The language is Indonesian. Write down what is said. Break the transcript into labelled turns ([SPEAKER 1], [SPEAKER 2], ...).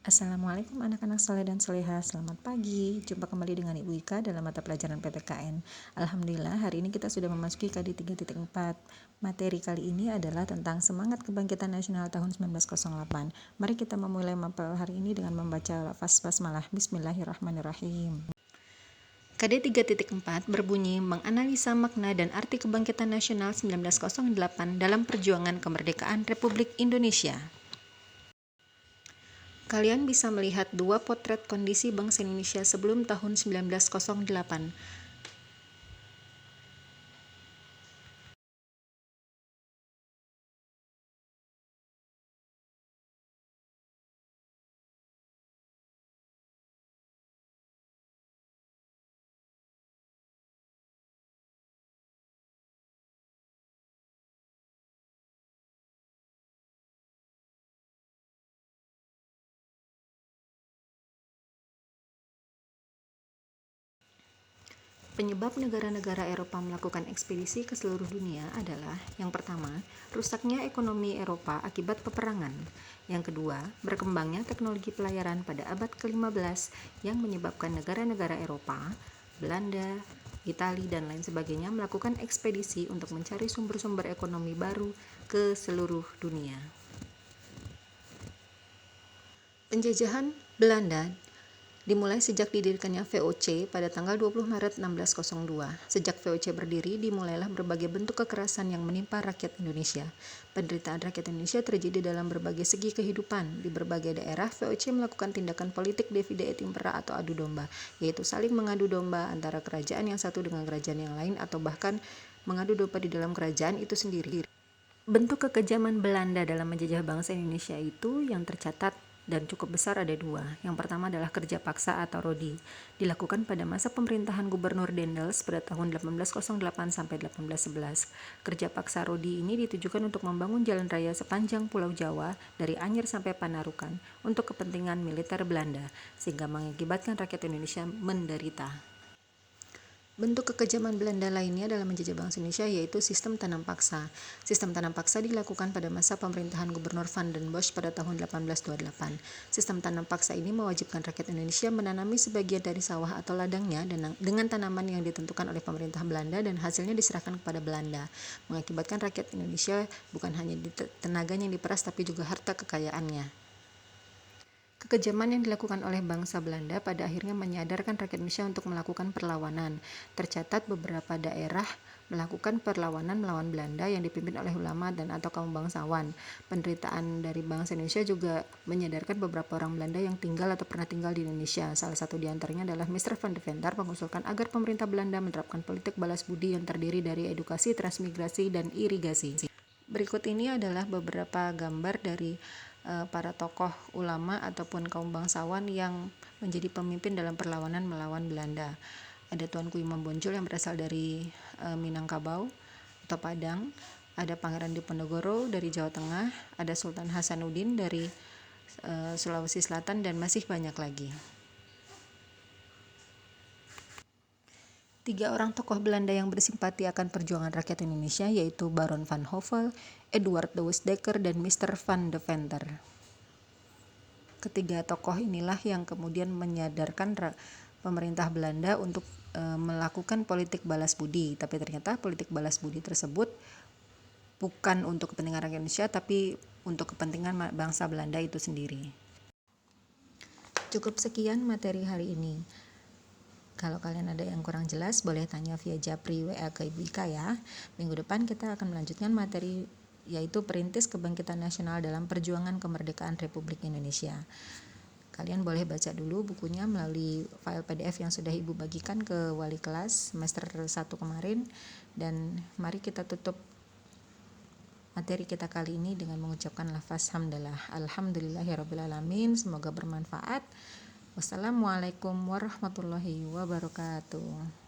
[SPEAKER 1] Assalamualaikum anak-anak soleh dan soleha, selamat pagi. Jumpa kembali dengan Ibu Ika dalam mata pelajaran PPKN. Alhamdulillah hari ini kita sudah memasuki KD 3.4. Materi kali ini adalah tentang semangat kebangkitan nasional tahun 1908. Mari kita memulai mapel hari ini dengan membaca lafaz basmalah. Bismillahirrahmanirrahim. KD 3.4 berbunyi menganalisa makna dan arti kebangkitan nasional 1908 dalam perjuangan kemerdekaan Republik Indonesia. Kalian bisa melihat dua potret kondisi bangsa Indonesia sebelum tahun 1908. Penyebab negara-negara Eropa melakukan ekspedisi ke seluruh dunia adalah yang pertama, rusaknya ekonomi Eropa akibat peperangan. Yang kedua, berkembangnya teknologi pelayaran pada abad ke-15 yang menyebabkan negara-negara Eropa, Belanda, Italia, dan lain sebagainya melakukan ekspedisi untuk mencari sumber-sumber ekonomi baru ke seluruh dunia. Penjajahan Belanda dimulai sejak didirikannya VOC pada tanggal 20 Maret 1602. Sejak VOC berdiri, dimulailah berbagai bentuk kekerasan yang menimpa rakyat Indonesia. Penderitaan rakyat Indonesia terjadi dalam berbagai segi kehidupan. Di berbagai daerah, VOC melakukan tindakan politik divide et impera atau adu domba, yaitu saling mengadu domba antara kerajaan yang satu dengan kerajaan yang lain atau bahkan mengadu domba di dalam kerajaan itu sendiri. Bentuk kekejaman Belanda dalam menjajah bangsa Indonesia itu yang tercatat dan cukup besar ada dua. Yang pertama adalah kerja paksa atau rodi, dilakukan pada masa pemerintahan Gubernur Daendels pada tahun 1808 sampai 1811. Kerja paksa rodi ini ditujukan untuk membangun jalan raya sepanjang Pulau Jawa dari Anyer sampai Panarukan untuk kepentingan militer Belanda, sehingga mengakibatkan rakyat Indonesia menderita. Bentuk kekejaman Belanda lainnya dalam menjajah bangsa Indonesia yaitu sistem tanam paksa. Sistem tanam paksa dilakukan pada masa pemerintahan Gubernur Van den Bosch pada tahun 1828. Sistem tanam paksa ini mewajibkan rakyat Indonesia menanami sebagian dari sawah atau ladangnya dengan tanaman yang ditentukan oleh pemerintah Belanda dan hasilnya diserahkan kepada Belanda, mengakibatkan rakyat Indonesia bukan hanya tenaganya yang diperas tapi juga harta kekayaannya. Kekejaman yang dilakukan oleh bangsa Belanda pada akhirnya menyadarkan rakyat Indonesia untuk melakukan perlawanan. Tercatat beberapa daerah melakukan perlawanan melawan Belanda yang dipimpin oleh ulama dan atau kaum bangsawan. Penderitaan dari bangsa Indonesia juga menyadarkan beberapa orang Belanda yang tinggal atau pernah tinggal di Indonesia. Salah satu di antaranya adalah Mr. Van Deventer mengusulkan agar pemerintah Belanda menerapkan politik balas budi yang terdiri dari edukasi, transmigrasi, dan irigasi. Berikut ini adalah beberapa gambar dari para tokoh ulama ataupun kaum bangsawan yang menjadi pemimpin dalam perlawanan melawan Belanda. Ada Tuanku Imam Bonjol yang berasal dari Minangkabau atau Padang, ada Pangeran Diponegoro dari Jawa Tengah, ada Sultan Hasanuddin dari Sulawesi Selatan, dan masih banyak lagi. Tiga orang tokoh Belanda yang bersimpati akan perjuangan rakyat Indonesia yaitu Baron van Hove, Edward de Wisdekker, dan Mr. Van Deventer. Ketiga tokoh inilah yang kemudian menyadarkan pemerintah Belanda untuk melakukan politik balas budi. Tapi ternyata politik balas budi tersebut bukan untuk kepentingan rakyat Indonesia tapi untuk kepentingan bangsa Belanda itu sendiri. Cukup sekian materi hari ini. Kalau kalian ada yang kurang jelas, boleh tanya via Japri WA ke Ibu Ika ya. Minggu depan kita akan melanjutkan materi yaitu Perintis Kebangkitan Nasional dalam Perjuangan Kemerdekaan Republik Indonesia. Kalian boleh baca dulu bukunya melalui file PDF yang sudah Ibu bagikan ke wali kelas semester 1 kemarin. Dan mari kita tutup materi kita kali ini dengan mengucapkan lafaz hamdalah. Alhamdulillahirrabbilalamin. Semoga bermanfaat. Wassalamualaikum warahmatullahi wabarakatuh.